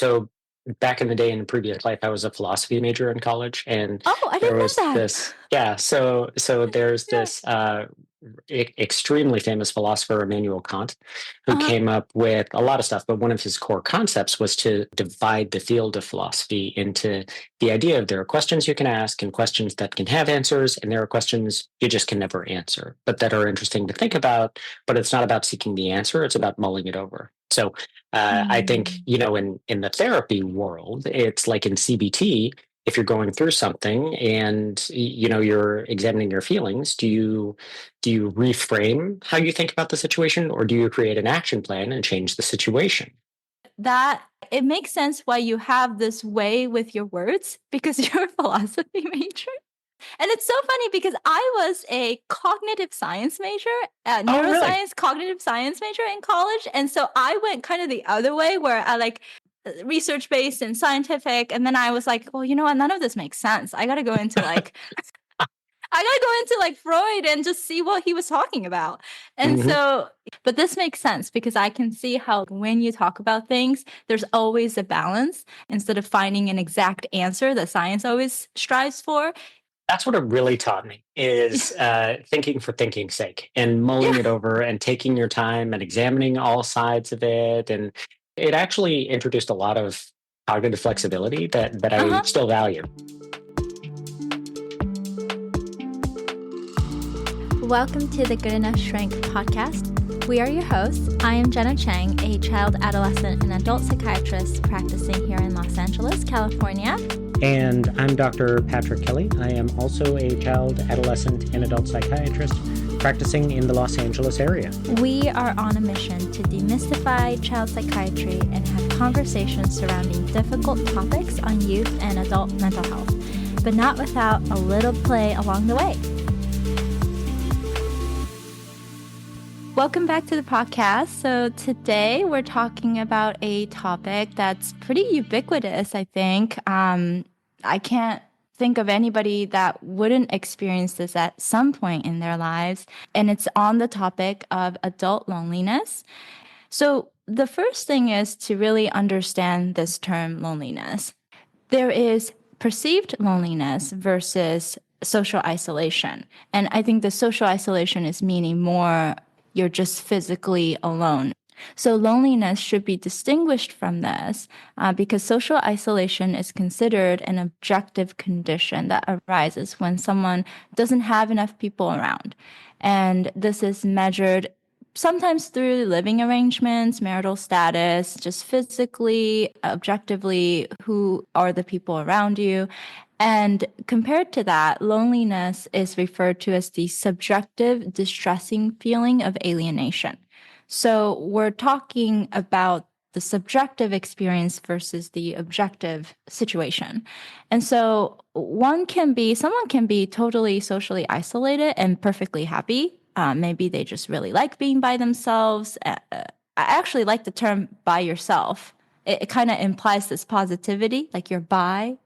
So back in the day in a previous life, I was a philosophy major in college, and Oh, I there didn't know was that. this, yeah. So there's Yeah. this extremely famous philosopher, Immanuel Kant, who Uh-huh. came up with a lot of stuff. But one of his core concepts was to divide the field of philosophy into the idea of there are questions you can ask and questions that can have answers, and there are questions you just can never answer, but that are interesting to think about. But it's not about seeking the answer; it's about mulling it over. So I think, Mm. in the therapy world, it's like in CBT. If you're going through something and you're examining your feelings, do you reframe how you think about the situation, or do you create an action plan and change the situation? That it makes sense why you have this way with your words because you're a philosophy major. And it's so funny because I was a cognitive science major, Oh, really? neuroscience, cognitive science major in college. And so I went kind of the other way where I like research based and scientific. And then I was like, well, you know what? None of this makes sense. I got to go into like I gotta go into like Freud and just see what he was talking about. And Hmm. so, but this makes sense because I can see how when you talk about things, there's always a balance instead of finding an exact answer that science always strives for. That's what it really taught me is thinking for thinking's sake and mulling Yeah. it over and taking your time and examining all sides of it. And it actually introduced a lot of cognitive flexibility that Uh I huh. still value. Welcome to the Good.Enough.Shrink podcast. We are your hosts. I am Jenna Chang, a child, adolescent, and adult psychiatrist practicing here in Los Angeles, California. And I'm Dr. Patrick Kelly. I am also a child, adolescent, and adult psychiatrist practicing in the Los Angeles area. We are on a mission to demystify child psychiatry and have conversations surrounding difficult topics on youth and adult mental health, but not without a little play along the way. Welcome back to the podcast. So today we're talking about a topic that's pretty ubiquitous, I think. I can't think of anybody that wouldn't experience this at some point in their lives. And it's on the topic of adult loneliness. So the first thing is to really understand this term loneliness. There is perceived loneliness versus social isolation. And I think the social isolation is meaning more you're just physically alone. So loneliness should be distinguished from this because social isolation is considered an objective condition that arises when someone doesn't have enough people around. And this is measured sometimes through living arrangements, marital status, just physically, objectively, who are the people around you. And compared to that, loneliness is referred to as the subjective, distressing feeling of alienation. So we're talking about the subjective experience versus the objective situation. And so someone can be totally socially isolated and perfectly happy. Maybe they just really like being by themselves. I actually like the term by yourself. It kind of implies this positivity, like you're by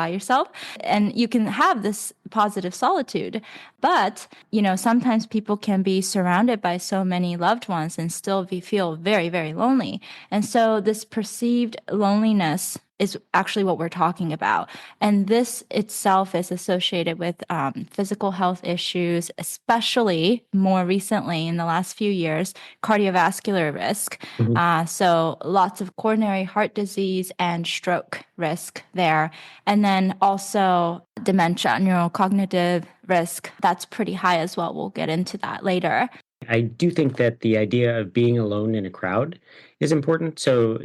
yourself, and you can have this positive solitude. But, sometimes people can be surrounded by so many loved ones and still feel very, very lonely. And so this perceived loneliness is actually what we're talking about. And this itself is associated with physical health issues, especially more recently in the last few years, cardiovascular risk. Mhm. So lots of coronary heart disease and stroke risk there. And then also dementia, neurocognitive risk, that's pretty high as well. We'll get into that later. I do think that the idea of being alone in a crowd is important. So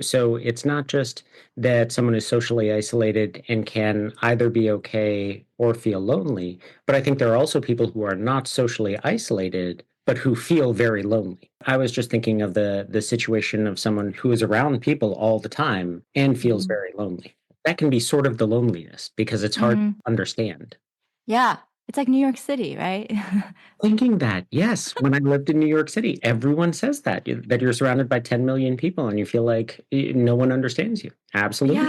it's not just that someone is socially isolated and can either be okay or feel lonely, but I think there are also people who are not socially isolated but who feel very lonely. I was just thinking of the situation of someone who is around people all the time and feels Mhm. very lonely. That can be sort of the loneliness because it's hard Mhm. to understand. Yeah, it's like New York City, right? Thinking that, yes, when I lived in New York City, everyone says that, that you're surrounded by 10 million people and you feel like no one understands you. Yeah, Absolutely.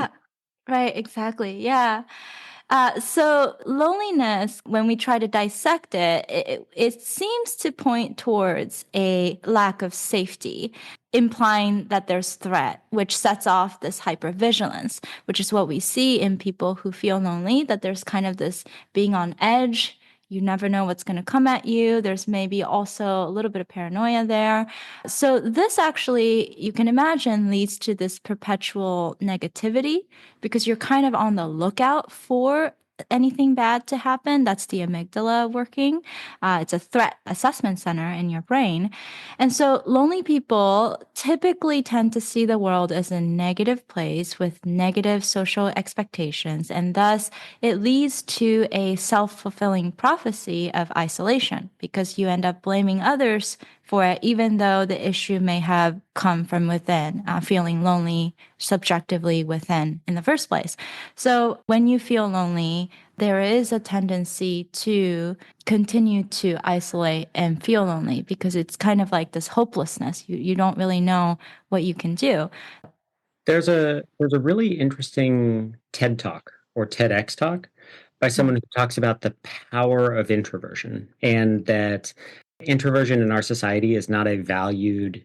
right, exactly. Yeah. So loneliness, when we try to dissect it seems to point towards a lack of safety. implying that there's threat, which sets off this hypervigilance, which is what we see in people who feel lonely, that there's kind of this being on edge. You never know what's going to come at you. There's maybe also a little bit of paranoia there. So this actually, you can imagine, leads to this perpetual negativity because you're kind of on the lookout for anything bad to happen. That's the amygdala working. It's a threat assessment center in your brain. And so lonely people typically tend to see the world as a negative place with negative social expectations. And thus, it leads to a self-fulfilling prophecy of isolation because you end up blaming others for it, even though the issue may have come from within, feeling lonely subjectively within in the first place. So when you feel lonely, there is a tendency to continue to isolate and feel lonely because it's kind of like this hopelessness. You don't really know what you can do. There's a really interesting TED Talk or TEDx talk by someone who talks about the power of introversion and that introversion in our society is not a valued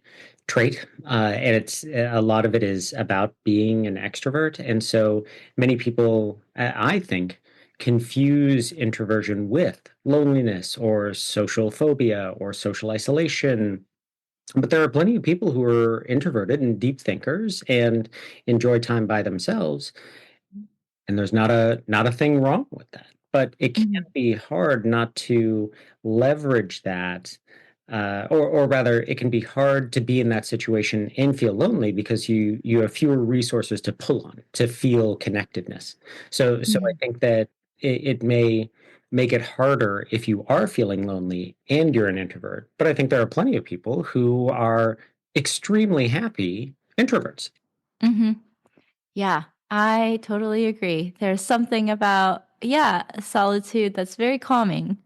trait, and it's a lot of it is about being an extrovert. And so many people, I think, confuse introversion with loneliness or social phobia or social isolation, but there are plenty of people who are introverted and deep thinkers and enjoy time by themselves, and there's not a thing wrong with that. But it can Mhm. be hard not to leverage that, or rather, it can be hard to be in that situation and feel lonely because you have fewer resources to pull on to feel connectedness. So I Mhm. think that it may make it harder if you are feeling lonely and you're an introvert. But I think there are plenty of people who are extremely happy introverts. Mhm. Yeah, I totally agree. There's something about, yeah, solitude that's very calming.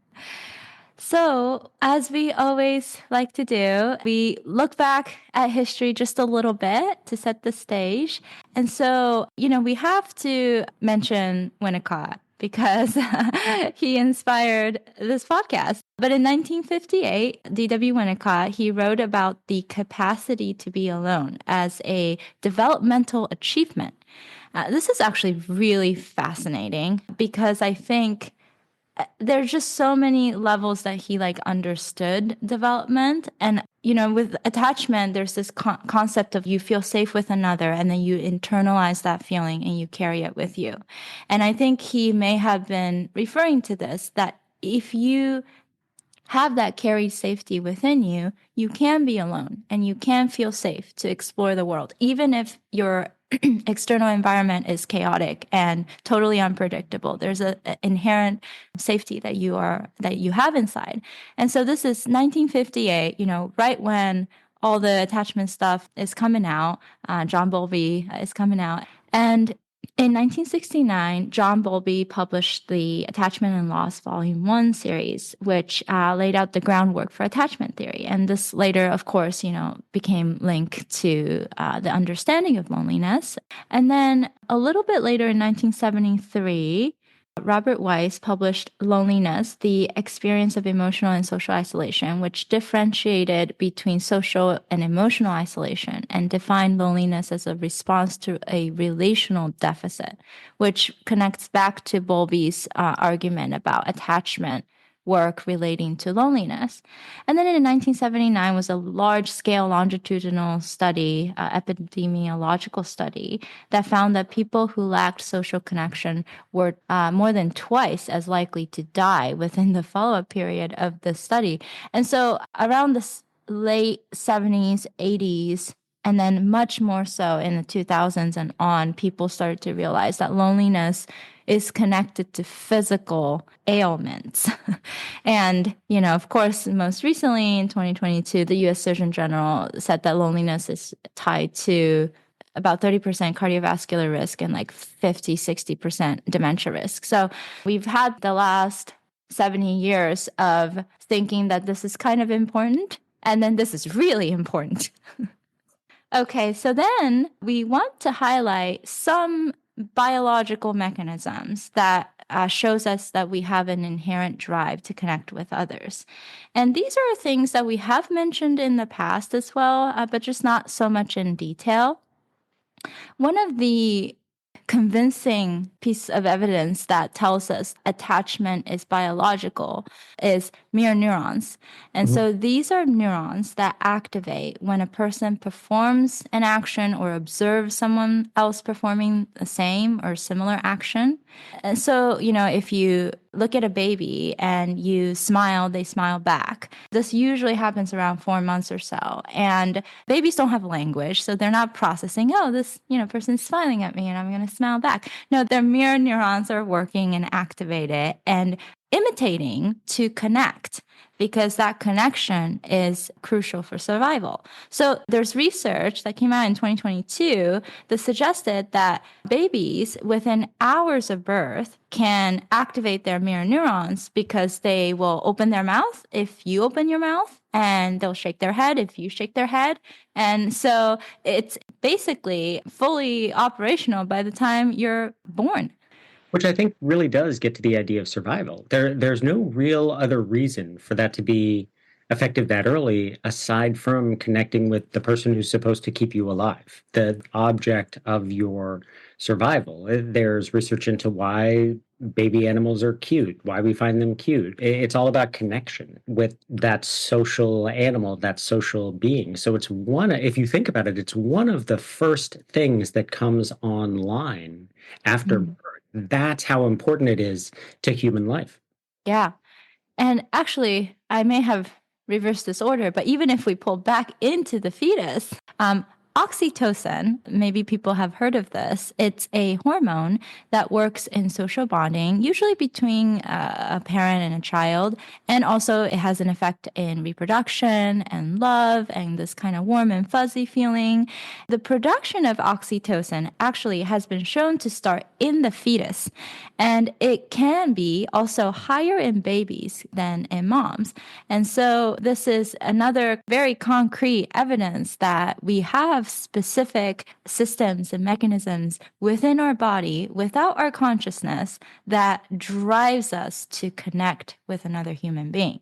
So, as we always like to do, we look back at history just a little bit to set the stage. And so, we have to mention Winnicott because he inspired this podcast. But in 1958, D.W. Winnicott, he wrote about the capacity to be alone as a developmental achievement. This is actually really fascinating because I think there's just so many levels that he like understood development. And with attachment there's this concept of you feel safe with another and then you internalize that feeling and you carry it with you. And I think he may have been referring to this, that if you have that carried safety within you, you can be alone and you can feel safe to explore the world, even if your external environment is chaotic and totally unpredictable. There's a inherent safety that you have inside. And so this is 1958, right when all the attachment stuff is coming out. John Bowlby is coming out. And in 1969, John Bowlby published the Attachment and Loss Volume 1 series, which laid out the groundwork for attachment theory. And this later, of course, became linked to the understanding of loneliness. And then a little bit later in 1973, Robert Weiss published Loneliness, the Experience of Emotional and Social Isolation, which differentiated between social and emotional isolation and defined loneliness as a response to a relational deficit, which connects back to Bowlby's argument about attachment work relating to loneliness. And then in 1979 was a large-scale longitudinal study, epidemiological study, that found that people who lacked social connection were more than twice as likely to die within the follow-up period of the study. And so around the late 70s, 80s, and then much more so in the 2000s and on, people started to realize that loneliness is connected to physical ailments. And, of course, most recently in 2022, the US Surgeon General said that loneliness is tied to about 30% cardiovascular risk and like 50-60% dementia risk. So we've had the last 70 years of thinking that this is kind of important, and then this is really important. Okay, so then we want to highlight some biological mechanisms that shows us that we have an inherent drive to connect with others. And these are things that we have mentioned in the past as well, but just not so much in detail. One of the convincing piece of evidence that tells us attachment is biological is mirror neurons. And Mhm. so these are neurons that activate when a person performs an action or observes someone else performing the same or similar action. And so, if you look at a baby and you smile, they smile back. This usually happens around 4 months or so. And babies don't have language, so they're not processing, oh, this, person's smiling at me and I'm going to smile back. No, their mirror neurons are working and activated and imitating to connect because that connection is crucial for survival. So there's research that came out in 2022 that suggested that babies within hours of birth can activate their mirror neurons because they will open their mouth if you open your mouth, and they'll shake their head if you shake their head. And so it's basically fully operational by the time you're born. Which I think really does get to the idea of survival. There's no real other reason for that to be effective that early, aside from connecting with the person who's supposed to keep you alive, the object of your survival. There's research into why baby animals are cute, why we find them cute. It's all about connection with that social animal, that social being. So it's if you think about it, it's one of the first things that comes online after Mm. birth. That's how important it is to human life. Yeah. And actually, I may have reversed this order, but even if we pull back into the fetus, oxytocin, maybe people have heard of this. It's a hormone that works in social bonding, usually between a parent and a child. And also, it has an effect in reproduction and love and this kind of warm and fuzzy feeling. The production of oxytocin actually has been shown to start in the fetus, and it can be also higher in babies than in moms. And so, this is another very concrete evidence that we have specific systems and mechanisms within our body, without our consciousness, that drives us to connect with another human being.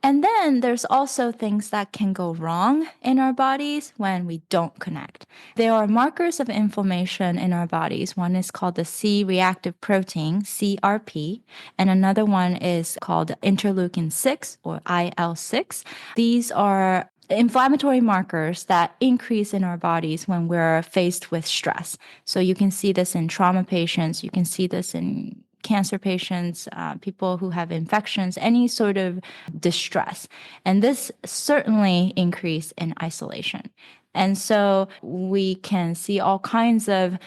And then there's also things that can go wrong in our bodies when we don't connect. There are markers of inflammation in our bodies. One is called the C reactive protein, CRP, and another one is called interleukin 6 or IL-6. These are inflammatory markers that increase in our bodies when we're faced with stress. So you can see this in trauma patients, you can see this in cancer patients, people who have infections, any sort of distress. And this certainly increase in isolation. And so we can see all kinds of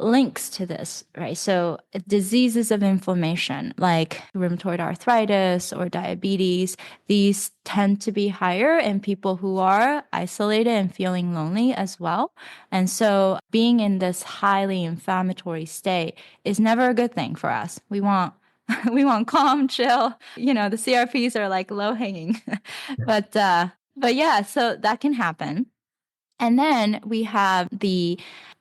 links to this, right? So diseases of inflammation like rheumatoid arthritis or diabetes, these tend to be higher in people who are isolated and feeling lonely as well. And so being in this highly inflammatory state is never a good thing for us. We want we want calm, chill. The CRPs are like low hanging. But yeah, so that can happen. And then we have the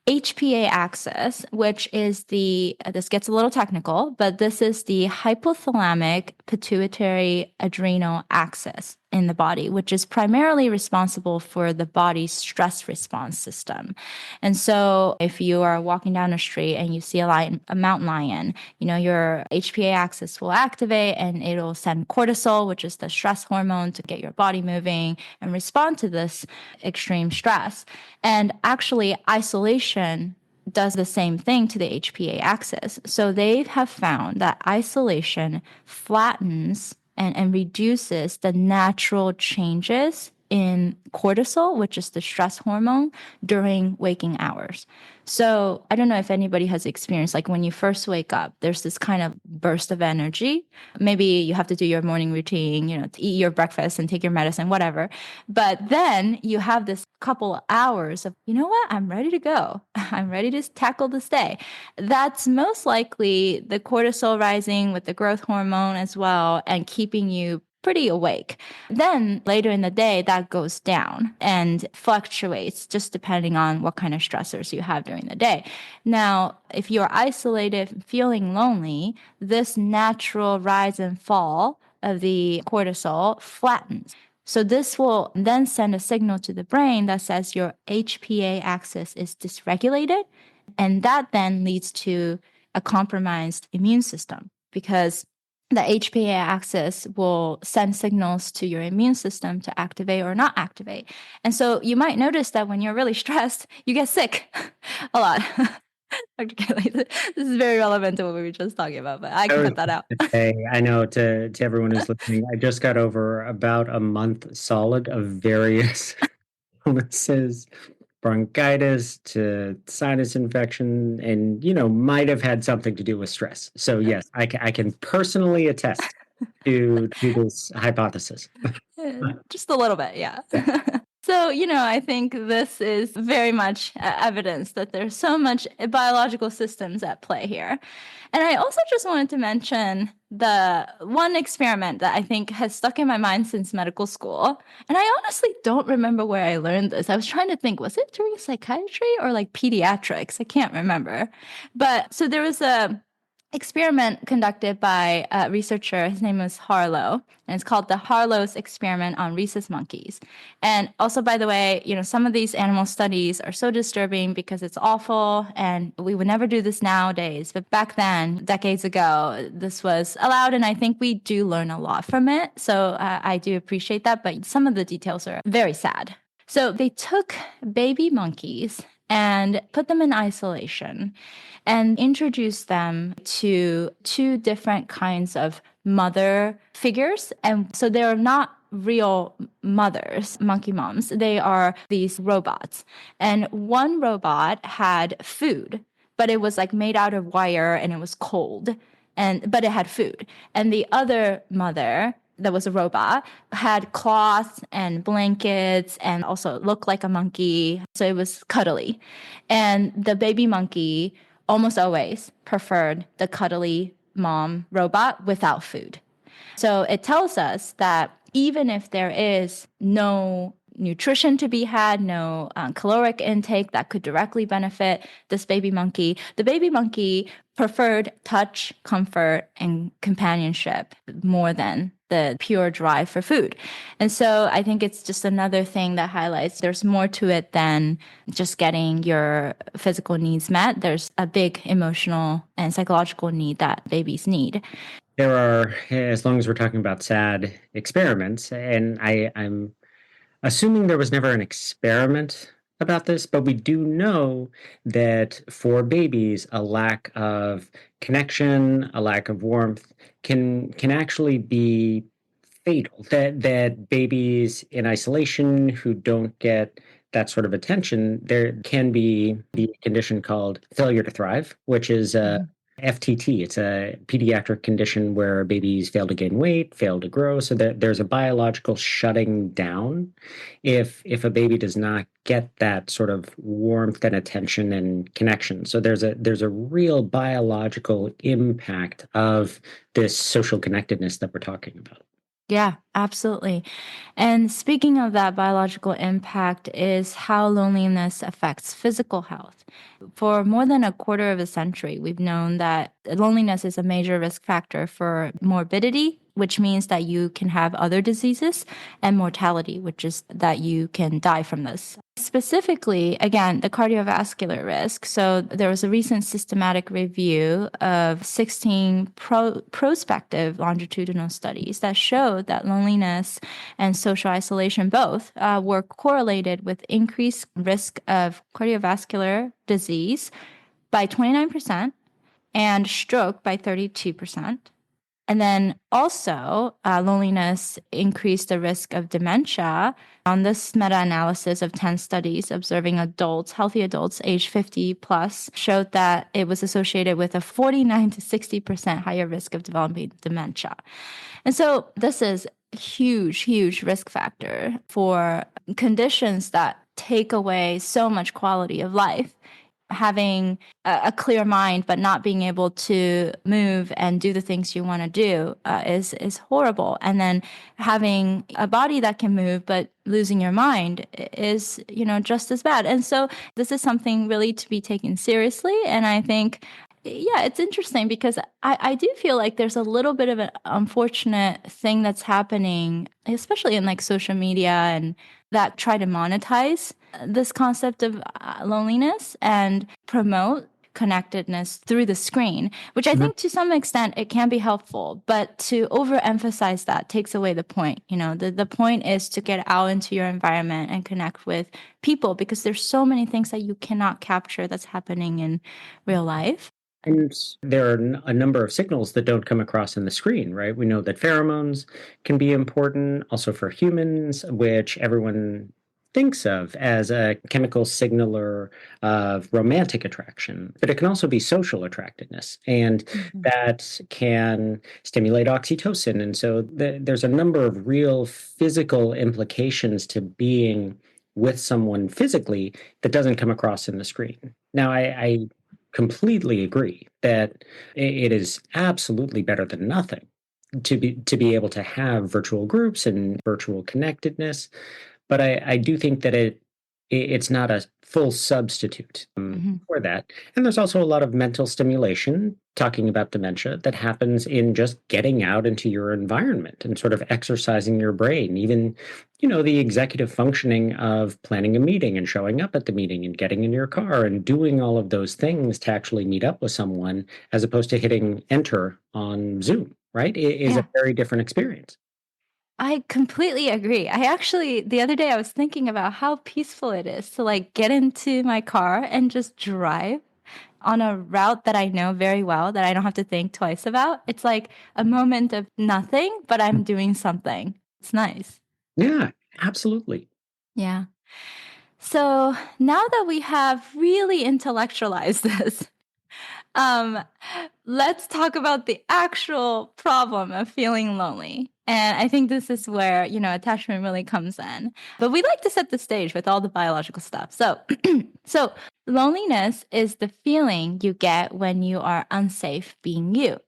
HPA axis, which is this gets a little technical, but this is the hypothalamic pituitary adrenal axis in the body, which is primarily responsible for the body's stress response system. And so if you are walking down a street and you see a mountain lion, your HPA axis will activate and it'll send cortisol, which is the stress hormone, to get your body moving and respond to this extreme stress. And actually, isolation does the same thing to the HPA axis. So they have found that isolation flattens and reduces the natural changes in cortisol, which is the stress hormone, during waking hours. So I don't know if anybody has experienced, like when you first wake up, there's this kind of burst of energy. Maybe you have to do your morning routine, to eat your breakfast and take your medicine, whatever. But then you have this couple hours of, you know what, I'm ready to go. I'm ready to tackle this day. That's most likely the cortisol rising with the growth hormone as well and keeping you pretty awake. Then later in the day, that goes down and fluctuates just depending on what kind of stressors you have during the day. Now, if you're isolated, feeling lonely, this natural rise and fall of the cortisol flattens. So this will then send a signal to the brain that says your HPA axis is dysregulated. And that then leads to a compromised immune system because the HPA axis will send signals to your immune system to activate or not activate. And so you might notice that when you're really stressed, you get sick a lot. Dr. Kelly, this is very relevant to what we were just talking about, but I I can was cut that out. gonna say, I know to everyone who's listening, I just got over about a month solid of various illnesses, bronchitis to sinus infection, and might have had something to do with stress. So yes, I can personally attest to this hypothesis. Just a little bit, yeah. Yeah. So, I think this is very much evidence that there's so much biological systems at play here. And I also just wanted to mention the one experiment that I think has stuck in my mind since medical school. And I honestly don't remember where I learned this. I was trying to think, was it during psychiatry or like pediatrics? I can't remember. But so there was a experiment conducted by a researcher. His name was Harlow, and it's called the Harlow's experiment on rhesus monkeys. And also, by the way, some of these animal studies are so disturbing because it's awful, and we would never do this nowadays. But back then, decades ago, this was allowed, and I think we do learn a lot from it. So I do appreciate that, but some of the details are very sad. So they took baby monkeys and put them in isolation and introduced them to two different kinds of mother figures. And so they're not real mothers, monkey moms. They are these robots. And one robot had food, but it was like made out of wire and it was cold. But it had food. And the other mother that was a robot had cloths and blankets and also looked like a monkey. So it was cuddly. And the baby monkey almost always preferred the cuddly mom robot without food. So it tells us that even if there is no nutrition to be had, no caloric intake that could directly benefit this baby monkey, the baby monkey preferred touch, comfort, and companionship more than the pure drive for food. And so I think it's just another thing that highlights there's more to it than just getting your physical needs met. There's a big emotional and psychological need that babies need. There are, as long as we're talking about sad experiments, and I'm assuming there was never an experiment about this, but we do know that for babies, a lack of connection, a lack of warmth can actually be fatal. That babies in isolation who don't get that sort of attention, there can be the condition called failure to thrive, which is FTT. It's a pediatric condition where babies fail to gain weight, fail to grow. So there's a biological shutting down if a baby does not get that sort of warmth and attention and connection. So there's a real biological impact of this social connectedness that we're talking about. Yeah, absolutely. And speaking of that biological impact is how loneliness affects physical health. For more than a quarter of a century, we've known that loneliness is a major risk factor for morbidity, which means that you can have other diseases, and mortality, which is that you can die from this. Specifically, again, the cardiovascular risk. So there was a recent systematic review of 16 prospective longitudinal studies that showed that loneliness and social isolation both were correlated with increased risk of cardiovascular disease by 29% and stroke by 32%. And then also, loneliness increased the risk of dementia. On this meta-analysis of 10 studies observing adults, healthy adults age 50 plus, showed that it was associated with a 49 to 60% higher risk of developing dementia. And so this is a huge, huge risk factor for conditions that take away so much quality of life. having a clear mind but not being able to move and do the things you want to do is horrible. And then having a body that can move but losing your mind is, just as bad. And so this is something really to be taken seriously. And I think, yeah, it's interesting because I do feel like there's a little bit of an unfortunate thing that's happening, especially in like social media and that try to monetize this concept of loneliness and promote connectedness through the screen, which I Mhm. think to some extent it can be helpful, but to overemphasize that takes away the point. The point is to get out into your environment and connect with people because there's so many things that you cannot capture that's happening in real life. And there are a number of signals that don't come across in the screen, right? We know that pheromones can be important also for humans, which everyone thinks of as a chemical signaler of romantic attraction, but it can also be social attractiveness, and Mhm. that can stimulate oxytocin. And so there's a number of real physical implications to being with someone physically that doesn't come across in the screen. Now, I completely agree that it is absolutely better than nothing to be able to have virtual groups and virtual connectedness, but I do think that it's not a full substitute Mhm. for that. And there's also a lot of mental stimulation, talking about dementia, that happens in just getting out into your environment and sort of exercising your brain. Even, the executive functioning of planning a meeting and showing up at the meeting and getting in your car and doing all of those things to actually meet up with someone, as opposed to hitting enter on Zoom, right? It is a Yeah. very different experience. I completely agree. I actually, the other day, I was thinking about how peaceful it is to like get into my car and just drive on a route that I know very well that I don't have to think twice about. It's like a moment of nothing, but I'm doing something. It's nice. Yeah, absolutely. Yeah. So now that we have really intellectualized this, um, let's talk about the actual problem of feeling lonely. And I think this is where, attachment really comes in. But we like to set the stage with all the biological stuff. So, so loneliness is the feeling you get when you are unsafe being you.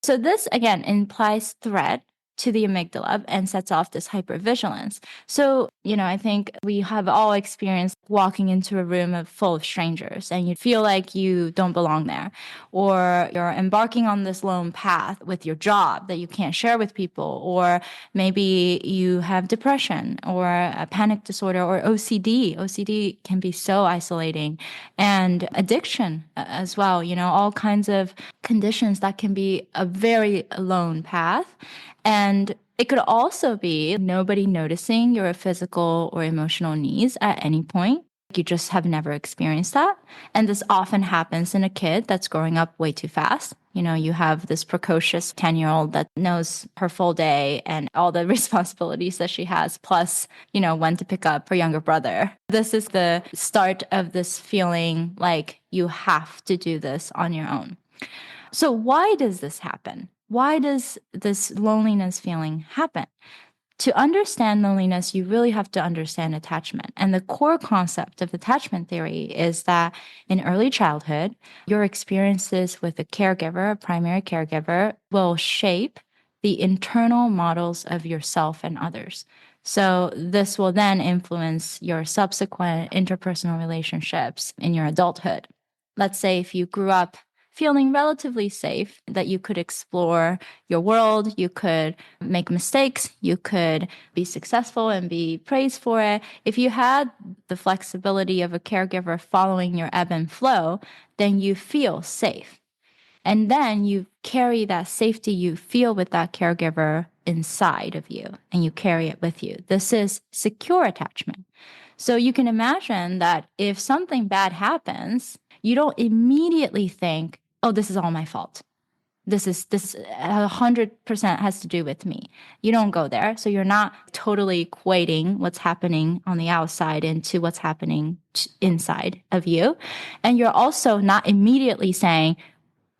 So this again implies threat to the amygdala and sets off this hypervigilance. So, I think we have all experienced walking into a room full of strangers and you feel like you don't belong there, or you're embarking on this lone path with your job that you can't share with people, or maybe you have depression or a panic disorder or OCD. OCD can be so isolating, and addiction as well, all kinds of conditions that can be a very lone path. And it could also be nobody noticing your physical or emotional needs at any point. You just have never experienced that. And this often happens in a kid that's growing up way too fast. You have this precocious 10-year-old that knows her full day and all the responsibilities that she has, plus, when to pick up her younger brother. This is the start of this feeling like you have to do this on your own. So, why does this happen? Why does this loneliness feeling happen? To understand loneliness, you really have to understand attachment. And the core concept of attachment theory is that in early childhood, your experiences with a caregiver, a primary caregiver, will shape the internal models of yourself and others. So, this will then influence your subsequent interpersonal relationships in your adulthood. Let's say if you grew up feeling relatively safe, that you could explore your world, you could make mistakes, you could be successful and be praised for it. If you had the flexibility of a caregiver following your ebb and flow, then you feel safe. And then you carry that safety you feel with that caregiver inside of you and you carry it with you. This is secure attachment. So you can imagine that if something bad happens, you don't immediately think, oh, this is all my fault. This 100% has to do with me. You don't go there. So you're not totally equating what's happening on the outside into what's happening inside of you. And you're also not immediately saying,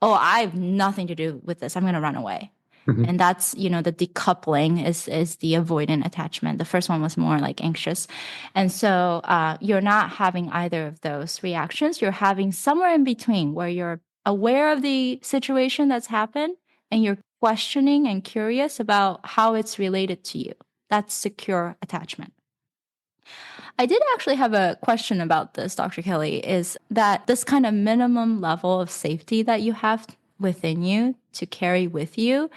oh, I have nothing to do with this. I'm going to run away. Mhm. And that's, the decoupling is the avoidant attachment. The first one was more like anxious. And so you're not having either of those reactions. You're having somewhere in between where you're aware of the situation that's happened and you're questioning and curious about how it's related to you. That's secure attachment. I did actually have a question about this, Dr. Kelly, is that this kind of minimum level of safety that you have within you to carry with you,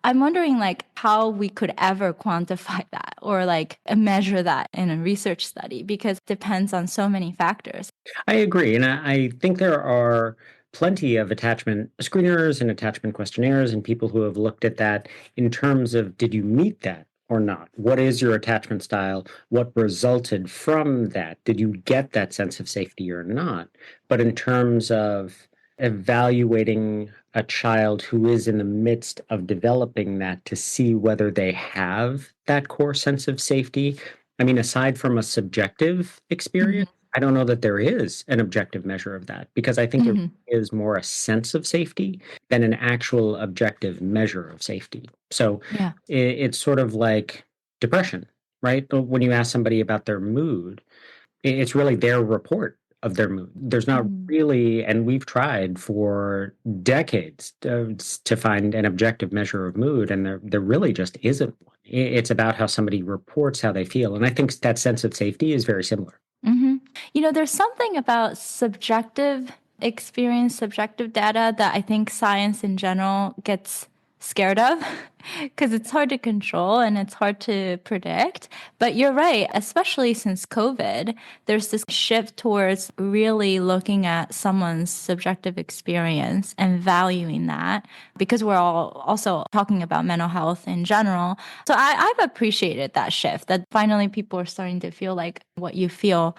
I'm wondering like how we could ever quantify that or like measure that in a research study because it depends on so many factors. I agree. And I think there are plenty of attachment screeners and attachment questionnaires and people who have looked at that in terms of did you meet that or not? What is your attachment style? What resulted from that? Did you get that sense of safety or not? But in terms of evaluating a child who is in the midst of developing that to see whether they have that core sense of safety, I mean, aside from a subjective Hmm. experience, I don't know that there is an objective measure of that because I think it Hmm. is more a sense of safety than an actual objective measure of safety. So Yeah. it's sort of like depression, right? When you ask somebody about their mood, it's really their report of their mood. There's not Mm. really, and we've tried for decades to find an objective measure of mood, and there really just isn't one. It's about how somebody reports how they feel. And I think that sense of safety is very similar. Hmm. There's something about subjective experience, subjective data that I think science in general gets scared of because it's hard to control and it's hard to predict. But you're right, especially since COVID, there's this shift towards really looking at someone's subjective experience and valuing that because we're all also talking about mental health in general. So I've appreciated that shift that finally people are starting to feel like what you feel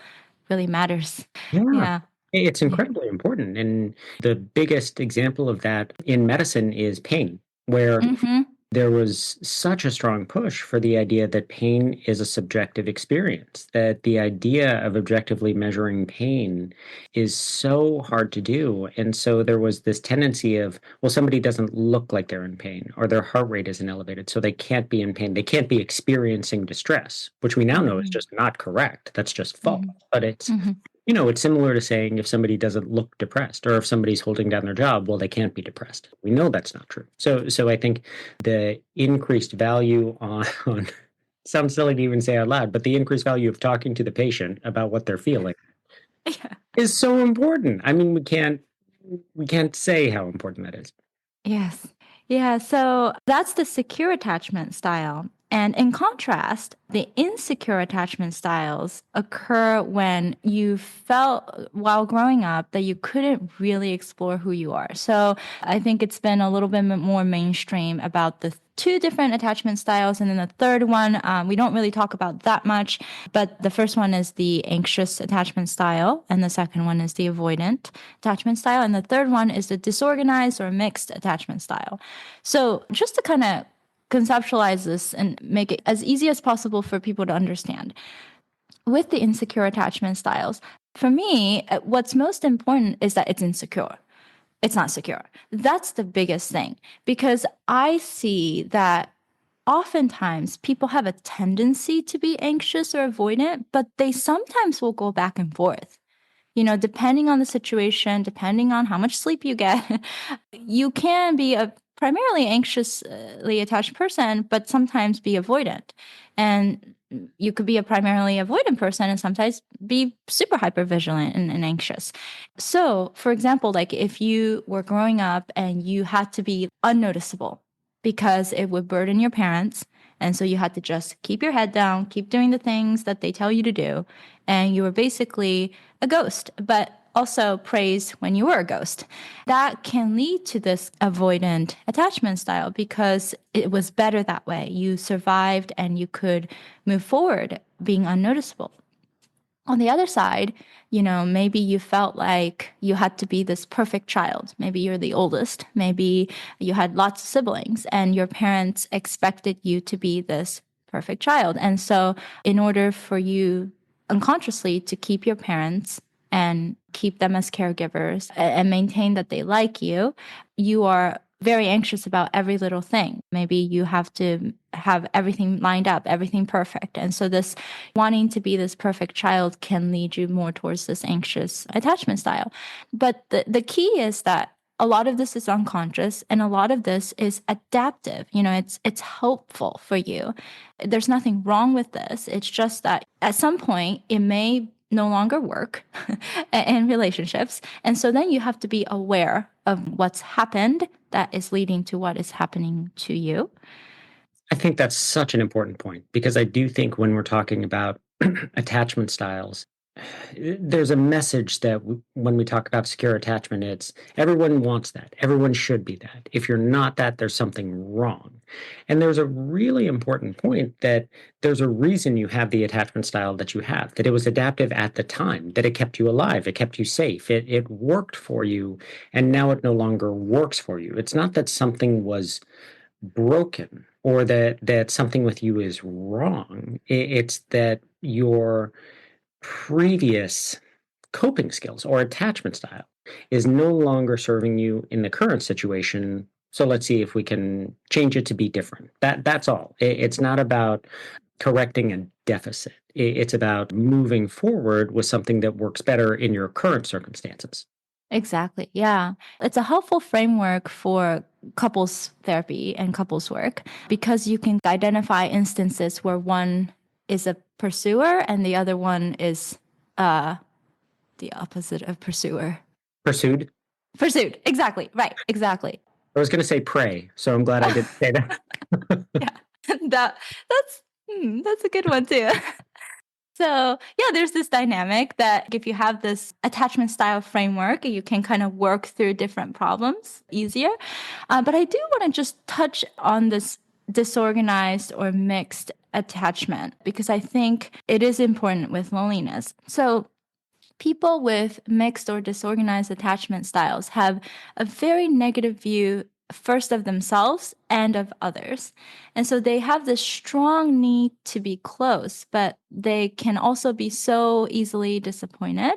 really matters. Yeah. Yeah. It's Yeah. incredibly important. And the biggest example of that in medicine is pain, where Hmm. there was such a strong push for the idea that pain is a subjective experience, that the idea of objectively measuring pain is so hard to do. And so there was this tendency of, well, somebody doesn't look like they're in pain or their heart rate isn't elevated, so they can't be in pain. They can't be experiencing distress, which we now know is Hmm. just not correct. That's just false. Hmm. But it's Hmm. it's similar to saying if somebody doesn't look depressed or if somebody's holding down their job, well, they can't be depressed. We know that's not true. So I think the increased value on sounds silly to even say out loud, but the increased value of talking to the patient about what they're feeling Yeah. is so important. I mean, we can't say how important that is. Yes. Yeah. So that's the secure attachment style. And in contrast, the insecure attachment styles occur when you felt while growing up that you couldn't really explore who you are. So I think it's been a little bit more mainstream about the two different attachment styles. And then the third one, we don't really talk about that much. But the first one is the anxious attachment style, and the second one is the avoidant attachment style. And the third one is the disorganized or mixed attachment style. So, just to kind of conceptualize this and make it as easy as possible for people to understand, with the insecure attachment styles, for me, what's most important is that it's insecure. It's not secure. That's the biggest thing because I see that oftentimes people have a tendency to be anxious or avoidant, but they sometimes will go back and forth. Depending on the situation, depending on how much sleep you get, you can be a primarily anxiously attached person, but sometimes be avoidant. And you could be a primarily avoidant person and sometimes be super hyper vigilant and anxious. So, for example, like if you were growing up and you had to be unnoticeable because it would burden your parents. And so you had to just keep your head down, keep doing the things that they tell you to do. And you were basically a ghost, but also praised when you were a ghost. That can lead to this avoidant attachment style because it was better that way. You survived and you could move forward being unnoticeable. On the other side, maybe you felt like you had to be this perfect child. Maybe you're the oldest. Maybe you had lots of siblings and your parents expected you to be this perfect child. And so, in order for you unconsciously to keep your parents and keep them as caregivers and maintain that they like you, you are very anxious about every little thing. Maybe you have to have everything lined up, everything perfect. And so this wanting to be this perfect child can lead you more towards this anxious attachment style. But the key is that a lot of this is unconscious and a lot of this is adaptive. It's helpful for you. There's nothing wrong with this. It's just that at some point it may no longer work in relationships. And so then you have to be aware of what's happened that is leading to what is happening to you. I think that's such an important point because I do think when we're talking about attachment styles, there's a message that when we talk about secure attachment, it's everyone wants that. Everyone should be that. If you're not that, there's something wrong. And there's a really important point that there's a reason you have the attachment style that you have, that it was adaptive at the time, that it kept you alive, it kept you safe, it worked for you, and now it no longer works for you. It's not that something was broken or that something with you is wrong. It's that your previous coping skills or attachment style is no longer serving you in the current situation. So let's see if we can change it to be different. That's all. It's not about correcting a deficit. It's about moving forward with something that works better in your current circumstances. Exactly. Yeah. It's a helpful framework for couples therapy and couples work because you can identify instances where one is a pursuer and the other one is uh, the opposite of pursuer. Pursued. Pursued. Exactly. Right. Exactly. I was going to say pray, so I'm glad I didn't say that. Yeah. That that's a good one too. So, yeah, there's this dynamic that if you have this attachment style framework, you can kind of work through different problems easier. But I do want to just touch on this disorganized or mixed attachment because I think it is important with loneliness. So, people with mixed or disorganized attachment styles have a very negative view first of themselves and of others. And so they have this strong need to be close, but they can also be so easily disappointed.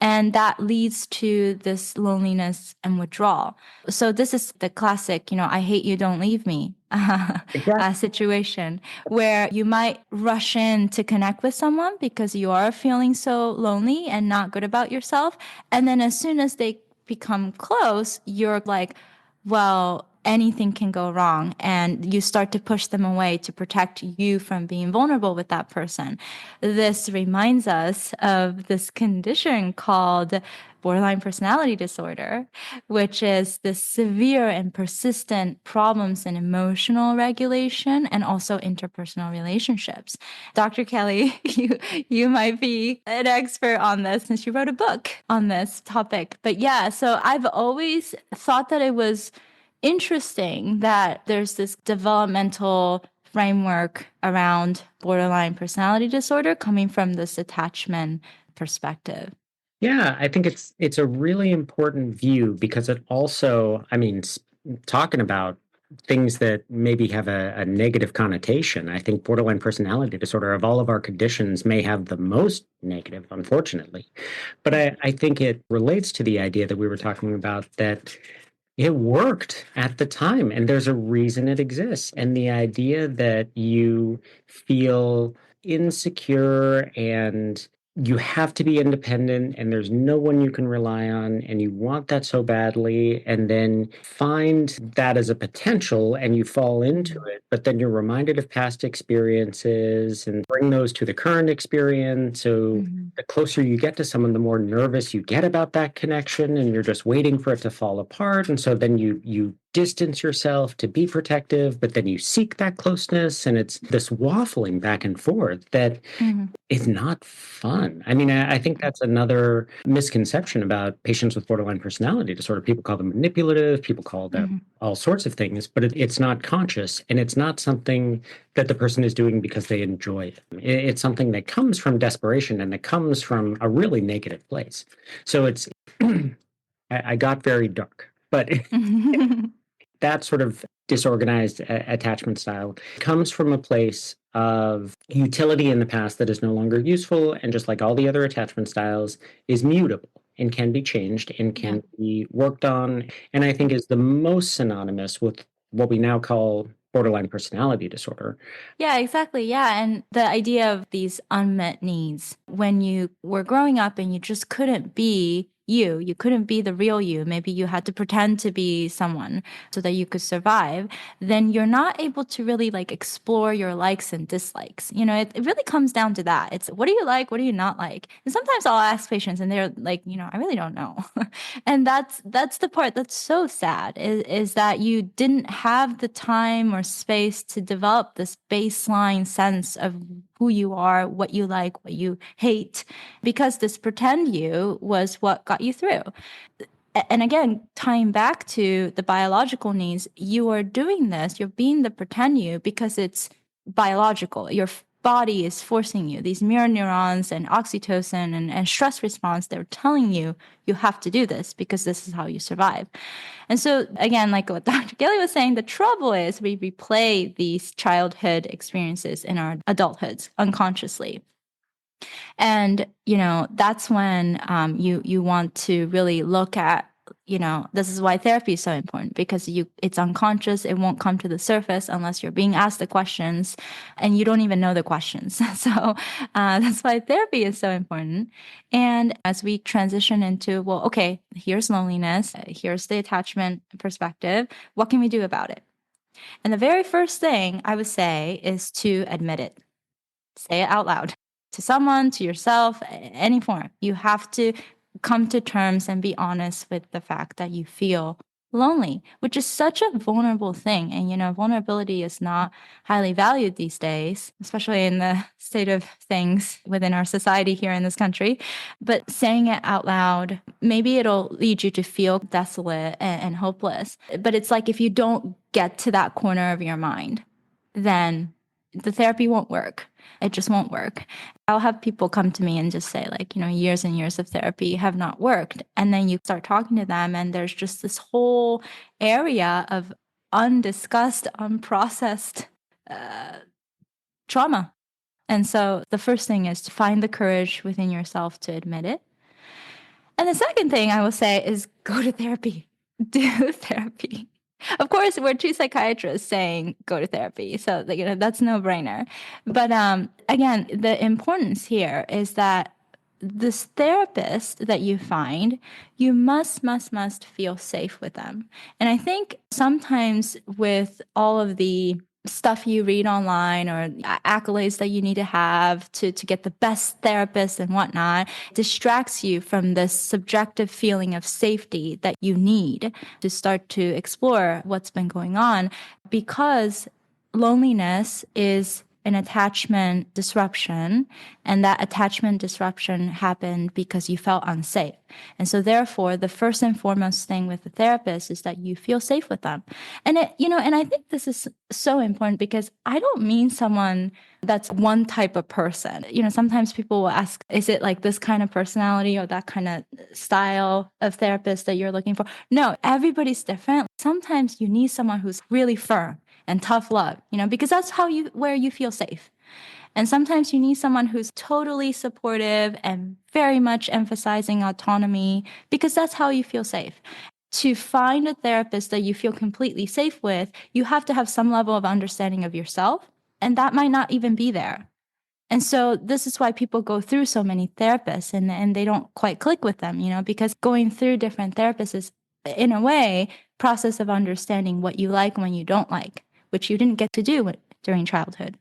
And that leads to this loneliness and withdrawal. So, this is the classic, I hate you, don't leave me Exactly. situation where you might rush in to connect with someone because you are feeling so lonely and not good about yourself. And then, as soon as they become close, you're like, well, anything can go wrong. And you start to push them away to protect you from being vulnerable with that person. This reminds us of this condition called borderline personality disorder, which is the severe and persistent problems in emotional regulation and also interpersonal relationships. Dr. Kelly, you might be an expert on this since you wrote a book on this topic. But yeah, so I've always thought that it was interesting that there's this developmental framework around borderline personality disorder coming from this attachment perspective. Yeah, I think it's a really important view because it also, I mean, talking about things that maybe have a negative connotation. I think borderline personality disorder of all of our conditions may have the most negative, unfortunately. But I think it relates to the idea that we were talking about that it worked at the time, and there's a reason it exists. And the idea that you feel insecure and you have to be independent and there's no one you can rely on and you want that so badly and then find that as a potential and you fall into it, but then you're reminded of past experiences and bring those to the current experience. So Mhm. the closer you get to someone, the more nervous you get about that connection and you're just waiting for it to fall apart. And so then you distance yourself to be protective, but then you seek that closeness and it's this waffling back and forth that Mhm. is not fun. I mean, I think that's another misconception about patients with borderline personality disorder. People call them manipulative, people call them Mhm. all sorts of things, but it's not conscious and it's not something that the person is doing because they enjoy it. It's something that comes from desperation and that comes from a really negative place. So it's, I got very dark, but Mhm. that sort of disorganized attachment style comes from a place of utility in the past that is no longer useful and just like all the other attachment styles is mutable. and can be changed and Yeah. can be worked on, and I think is the most synonymous with what we now call borderline personality disorder. Yeah, exactly. Yeah. And the idea of these unmet needs when you were growing up and you just couldn't be you, you couldn't be the real you. Maybe you had to pretend to be someone so that you could survive. Then you're not able to really like explore your likes and dislikes. It really comes down to that. It's what do you like? What do you not like? And sometimes I'll ask patients and they're like, I really don't know. And that's the part that's so sad is that you didn't have the time or space to develop this baseline sense of who you are, what you like, what you hate, because this pretend you was what got you through. And again, tying back to the biological needs, you are doing this, you're being the pretend you because it's biological. Your body is forcing you. These mirror neurons and oxytocin and stress response, they're telling you you have to do this because this is how you survive. And so, again, like what Dr. Gilly was saying, the trouble is we replay these childhood experiences in our adulthoods unconsciously. And that's when you want to really look at, this is why therapy is so important, because it's unconscious. It won't come to the surface unless you're being asked the questions and you don't even know the questions. So that's why therapy is so important. And as we transition into, well, okay, here's loneliness, here's the attachment perspective, what can we do about it? And the very first thing I would say is to admit it. Say it out loud to someone, to yourself, any form. You have to come to terms and be honest with the fact that you feel lonely, which is such a vulnerable thing. And, vulnerability is not highly valued these days, especially in the state of things within our society here in this country. But saying it out loud, maybe it'll lead you to feel desolate and hopeless. But it's like if you don't get to that corner of your mind, then the therapy won't work. It just won't work. I'll have people come to me and just say, like, years and years of therapy have not worked. And then you start talking to them, and there's just this whole area of undiscussed, unprocessed trauma. And so the first thing is to find the courage within yourself to admit it. And the second thing I will say is go to therapy, do therapy. Of course, we're two psychiatrists saying go to therapy, so that's no brainer. But again, the importance here is that this therapist that you find, you must feel safe with them. And I think sometimes with all of the stuff you read online or accolades that you need to have to get the best therapist and whatnot distracts you from this subjective feeling of safety that you need to start to explore what's been going on, because loneliness is an attachment disruption, and that attachment disruption happened because you felt unsafe. And so therefore, the first and foremost thing with the therapist is that you feel safe with them. And and I think this is so important because I don't mean someone that's one type of person. Sometimes people will ask, is it like this kind of personality or that kind of style of therapist that you're looking for? No, everybody's different. Sometimes you need someone who's really firm and tough love, because that's where you feel safe. And sometimes you need someone who's totally supportive and very much emphasizing autonomy, because that's how you feel safe. To find a therapist that you feel completely safe with, you have to have some level of understanding of yourself, and that might not even be there. And so this is why people go through so many therapists and they don't quite click with them, because going through different therapists is, in a way, process of understanding what you like and what you don't like, which you didn't get to do during childhood.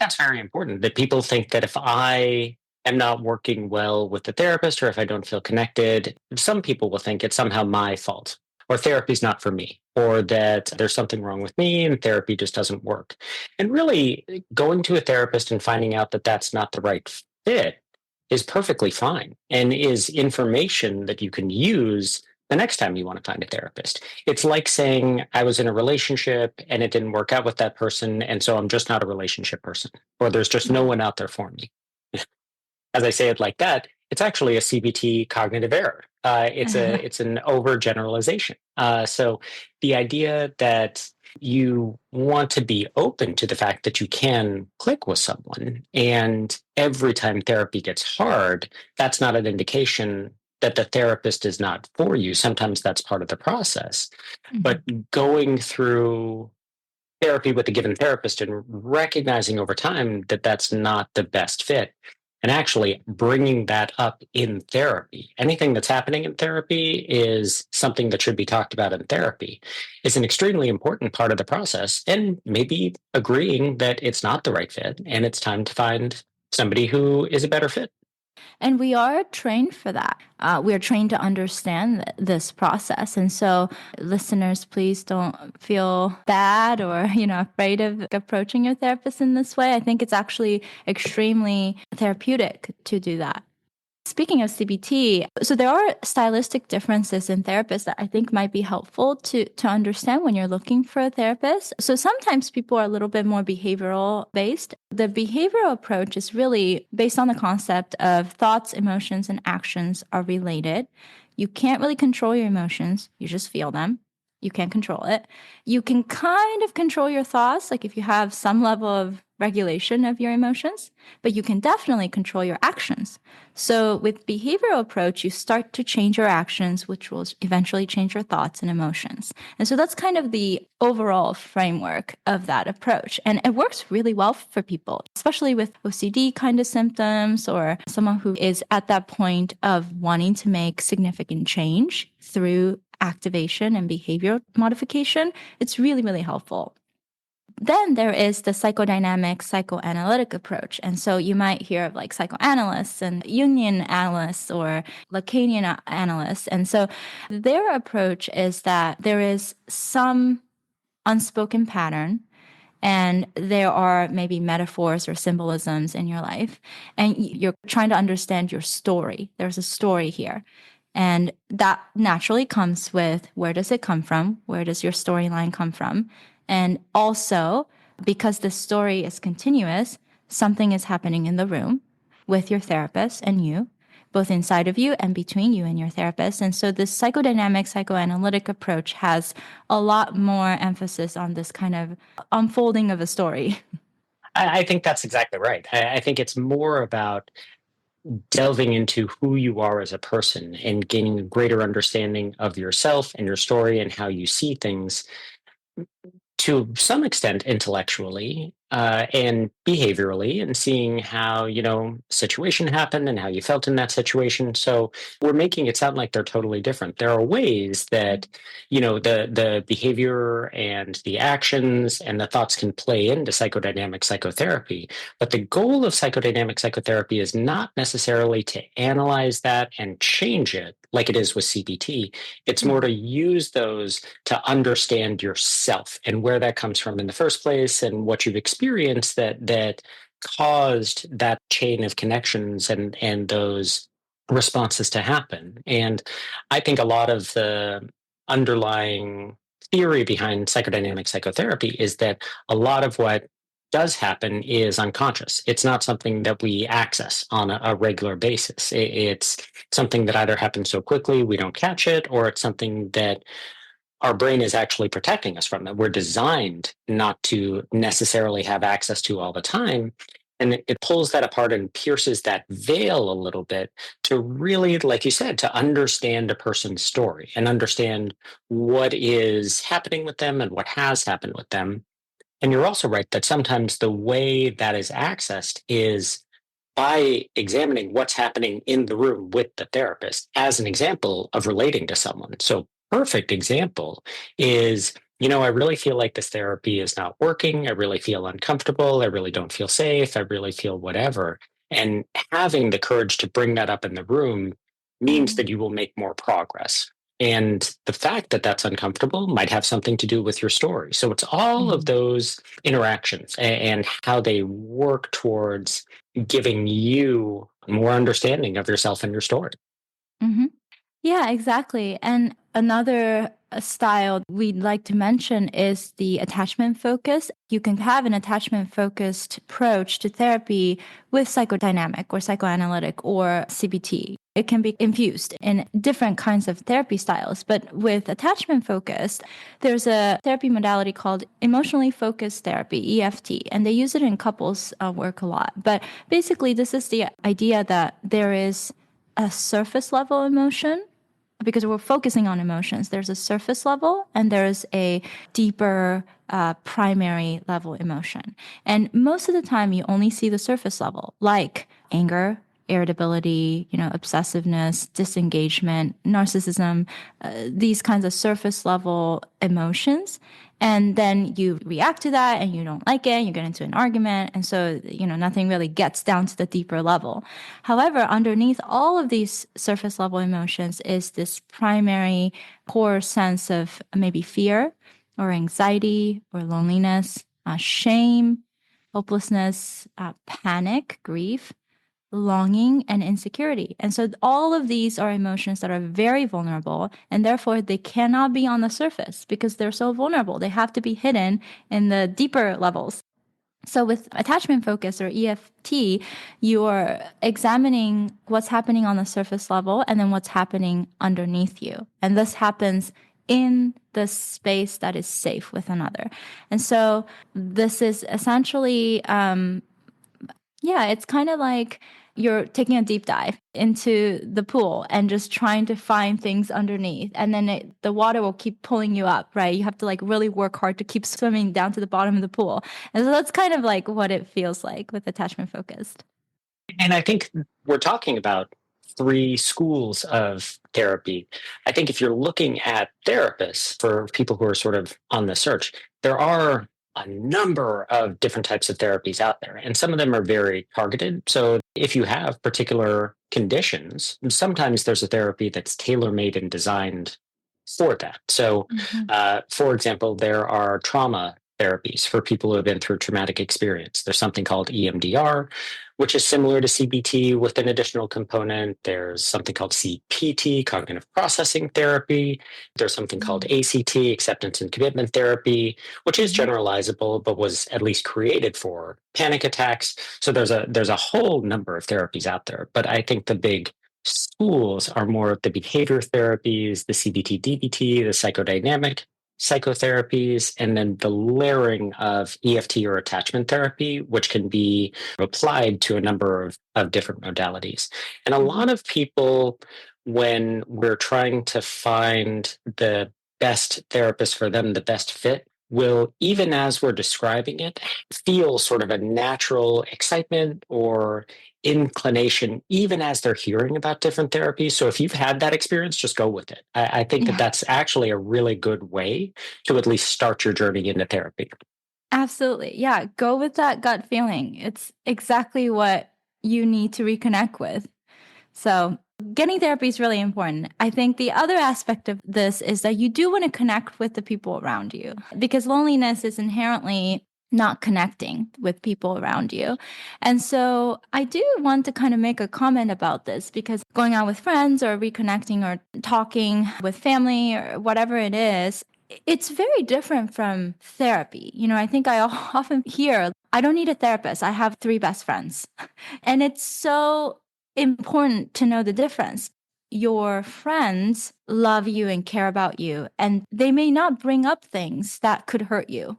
That's very important, that people think that if I am not working well with the therapist or if I don't feel connected, some people will think it's somehow my fault or therapy's not for me or that there's something wrong with me and therapy just doesn't work. And really, going to a therapist and finding out that that's not the right fit is perfectly fine and is information that you can use the next time you want to find a therapist. It's like saying I was in a relationship and it didn't work out with that person, and so I'm just not a relationship person, or there's just no one out there for me. As I say it like that, it's actually a CBT cognitive error. It's an overgeneralization. So the idea that you want to be open to the fact that you can click with someone, and every time therapy gets hard, that's not an indication that the therapist is not for you. Sometimes that's part of the process. Mhm. But going through therapy with a given therapist and recognizing over time that that's not the best fit and actually bringing that up in therapy. Anything that's happening in therapy is something that should be talked about in therapy. It's an extremely important part of the process, and maybe agreeing that it's not the right fit and it's time to find somebody who is a better fit. And we are trained for that. We are trained to understand this process. And so, listeners, please don't feel bad or afraid of approaching your therapist in this way. I think it's actually extremely therapeutic to do that. Speaking of CBT, so there are stylistic differences in therapists that I think might be helpful to understand when you're looking for a therapist. So sometimes people are a little bit more behavioral based. The behavioral approach is really based on the concept of thoughts, emotions, and actions are related. You can't really control your emotions, you just feel them. You can't control it. You can kind of control your thoughts, like if you have some level of regulation of your emotions, but you can definitely control your actions. So with behavioral approach, you start to change your actions, which will eventually change your thoughts and emotions. And so that's kind of the overall framework of that approach. And it works really well for people, especially with OCD kind of symptoms or someone who is at that point of wanting to make significant change through activation and behavior modification. It's really, really helpful. Then there is the psychodynamic psychoanalytic approach. And so you might hear of like psychoanalysts and Jungian analysts or Lacanian analysts. And so their approach is that there is some unspoken pattern and there are maybe metaphors or symbolisms in your life and you're trying to understand your story. There's a story here. And that naturally comes with where does it come from? Where does your storyline come from? And also, because the story is continuous, something is happening in the room with your therapist and you, both inside of you and between you and your therapist. And so this psychodynamic psychoanalytic approach has a lot more emphasis on this kind of unfolding of a story. I think that's exactly right. I think it's more about delving into who you are as a person and gaining a greater understanding of yourself and your story and how you see things to some extent intellectually and behaviorally, and seeing how situation happened and how you felt in that situation. So we're making it sound like they're totally different. There are ways that the behavior and the actions and the thoughts can play into psychodynamic psychotherapy, but the goal of psychodynamic psychotherapy is not necessarily to analyze that and change it like it is with CBT. It's more to use those to understand yourself and where that comes from in the first place and what you've experienced that caused that chain of connections and those responses to happen. And I think a lot of the underlying theory behind psychodynamic psychotherapy is that a lot of what does happen is unconscious. It's not something that we access on a regular basis. It's something that either happens so quickly we don't catch it, or it's something that our brain is actually protecting us from, that we're designed not to necessarily have access to all the time. And it pulls that apart and pierces that veil a little bit to really, like you said, to understand a person's story and understand what is happening with them and what has happened with them. And you're also right that sometimes the way that is accessed is by examining what's happening in the room with the therapist as an example of relating to someone. So, perfect example is, I really feel like this therapy is not working. I really feel uncomfortable. I really don't feel safe. I really feel whatever. And having the courage to bring that up in the room means Mm, that you will make more progress. And the fact that that's uncomfortable might have something to do with your story. So it's all of mm, those interactions and how they work towards giving you more understanding of yourself and your story. mhm. Yeah, exactly. And another style we'd like to mention is the attachment focus. You can have an attachment focused approach to therapy with psychodynamic or psychoanalytic or CBT. It can be infused in different kinds of therapy styles. But with attachment focused, there's a therapy modality called emotionally focused therapy, EFT, and they use it in couples work a lot. But basically, this is the idea that there is a surface level emotion because we're focusing on emotions. There's a surface level and there's a deeper primary level emotion. And most of the time, you only see the surface level, like anger, irritability, obsessiveness, disengagement, narcissism, these kinds of surface level emotions. And then you react to that and you don't like it, and you get into an argument. And so, nothing really gets down to the deeper level. However, underneath all of these surface level emotions is this primary core sense of maybe fear or anxiety or loneliness, shame, hopelessness, panic, grief, longing, and insecurity. And so all of these are emotions that are very vulnerable, and therefore they cannot be on the surface because they're so vulnerable. They have to be hidden in the deeper levels. So with attachment focus or EFT, you're examining what's happening on the surface level and then what's happening underneath you. And this happens in the space that is safe with another. And so this is essentially, it's kind of like you're taking a deep dive into the pool and just trying to find things underneath. And then the water will keep pulling you up, right? You have to like really work hard to keep swimming down to the bottom of the pool. And so that's kind of like what it feels like with attachment focused. And I think we're talking about three schools of therapy. I think if you're looking at therapists for people who are sort of on the search, there are a number of different types of therapies out there, and some of them are very targeted. So if you have particular conditions, sometimes there's a therapy that's tailor made and designed for that. So, Mhm. for example, there are trauma therapies for people who have been through traumatic experience. There's something called EMDR, which is similar to CBT with an additional component. There's something called CPT, cognitive processing therapy. There's something called ACT, acceptance and commitment therapy, which is Mhm. generalizable, but was at least created for panic attacks. So there's a whole number of therapies out there. But I think the big schools are more of the behavior therapies, the CBT, DBT, the psychodynamic psychotherapies, and then the layering of EFT or attachment therapy, which can be applied to a number of different modalities. And a lot Mhm. of people, when we're trying to find the best therapist for them, the best fit, will, even as we're describing it, feel sort of a natural excitement or inclination, even as they're hearing about different therapies. So if you've had that experience, just go with it. I think that Yeah. that's actually a really good way to at least start your journey into therapy. Absolutely. Yeah. Go with that gut feeling. It's exactly what you need to reconnect with. So, getting therapy is really important. I think the other aspect of this is that you do want to connect with the people around you because loneliness is inherently not connecting with people around you. And so, I do want to kind of make a comment about this because going out with friends or reconnecting or talking with family or whatever it is, it's very different from therapy. I think I often hear, I don't need a therapist. I have three best friends. And it's so important to know the difference. Your friends love you and care about you, and they may not bring up things that could hurt you.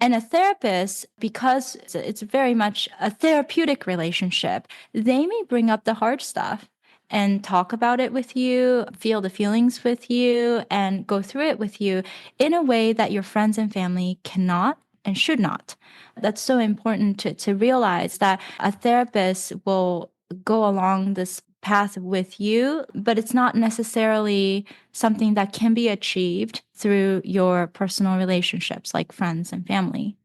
And a therapist, because it's very much a therapeutic relationship, they may bring up the hard stuff and talk about it with you, feel the feelings with you, and go through it with you in a way that your friends and family cannot and should not. That's so important to realize that a therapist will go along this path with you, but it's not necessarily something that can be achieved through your personal relationships like friends and family.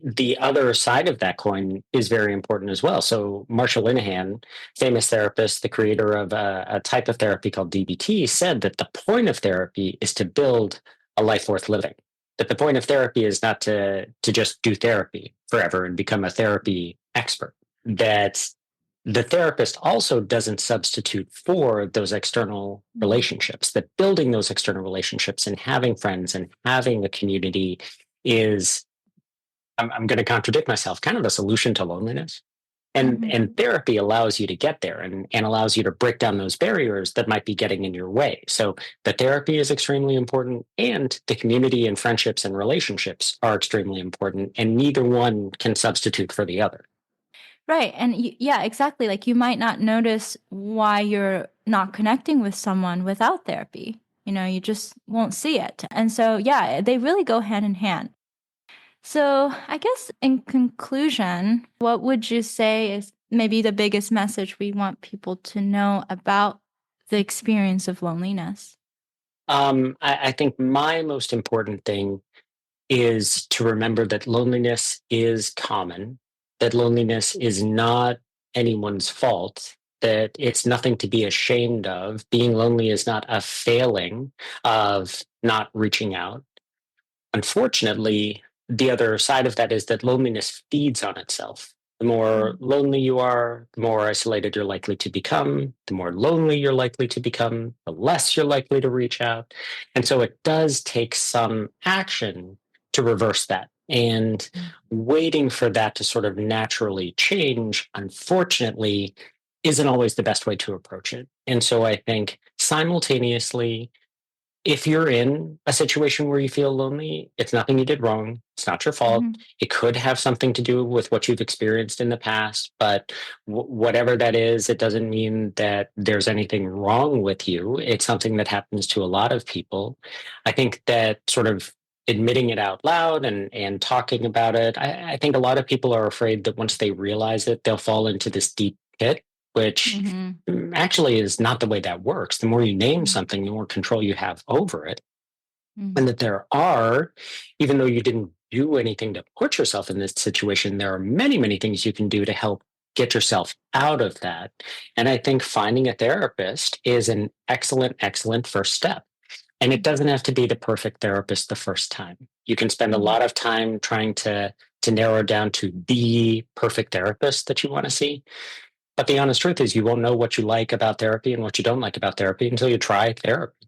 The other side of that coin is very important as well. So Marshall Linehan, famous therapist, the creator of a type of therapy called DBT, said that the point of therapy is to build a life worth living. That the point of therapy is not to just do therapy forever and become a therapy expert. That the therapist also doesn't substitute for those external Mm. relationships. That building those external relationships and having friends and having a community is, I'm going to contradict myself, kind of a solution to loneliness. And Mhm. therapy allows you to get there and allows you to break down those barriers that might be getting in your way. So the therapy is extremely important, and the community and friendships and relationships are extremely important, and neither one can substitute for the other. Right. And yeah, exactly. Like you might not notice why you're not connecting with someone without therapy. You just won't see it. And so, yeah, they really go hand in hand. So, I guess in conclusion, what would you say is maybe the biggest message we want people to know about the experience of loneliness? I think my most important thing is to remember that loneliness is common, that loneliness is not anyone's fault, that it's nothing to be ashamed of. Being lonely is not a failing of not reaching out. Unfortunately, the other side of that is that loneliness feeds on itself. The more Mm. lonely you are, the more isolated you're likely to become. The more lonely you're likely to become, the less you're likely to reach out. And so it does take some action to reverse that. And waiting for that to sort of naturally change, unfortunately, isn't always the best way to approach it. And so I think simultaneously, if you're in a situation where you feel lonely, it's nothing you did wrong. It's not your fault. Mhm. It could have something to do with what you've experienced in the past, but whatever that is, it doesn't mean that there's anything wrong with you. It's something that happens to a lot of people. I think that sort of admitting it out loud and talking about it, I think a lot of people are afraid that once they realize it, they'll fall into this deep pit, which Mhm. actually is not the way that works. The more you name Mhm. something, the more control you have over it. And Mhm. that there are, even though you didn't do anything to put yourself in this situation, there are many, many things you can do to help get yourself out of that. And I think finding a therapist is an excellent, excellent first step. And it doesn't have to be the perfect therapist the first time. You can spend a Mhm. lot of time trying to narrow down to the perfect therapist that you want to see. But the honest truth is, you won't know what you like about therapy and what you don't like about therapy until you try therapy.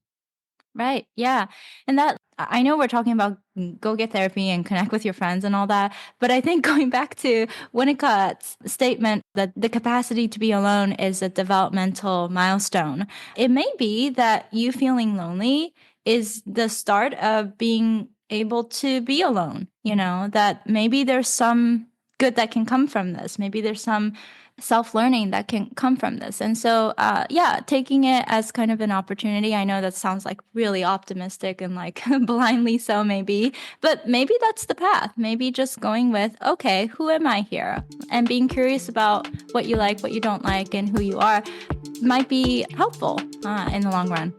Right. Yeah. And that I know we're talking about go get therapy and connect with your friends and all that, but I think going back to Winnicott's statement that the capacity to be alone is a developmental milestone. It may be that you feeling lonely is the start of being able to be alone, that maybe there's some good that can come from this. Maybe there's some self learning that can come from this. And so, yeah, taking it as kind of an opportunity. I know that sounds like really optimistic and like blindly so, maybe, but maybe that's the path. Maybe just going with, okay, who am I here? And being curious about what you like, what you don't like, and who you are might be helpful in the long run.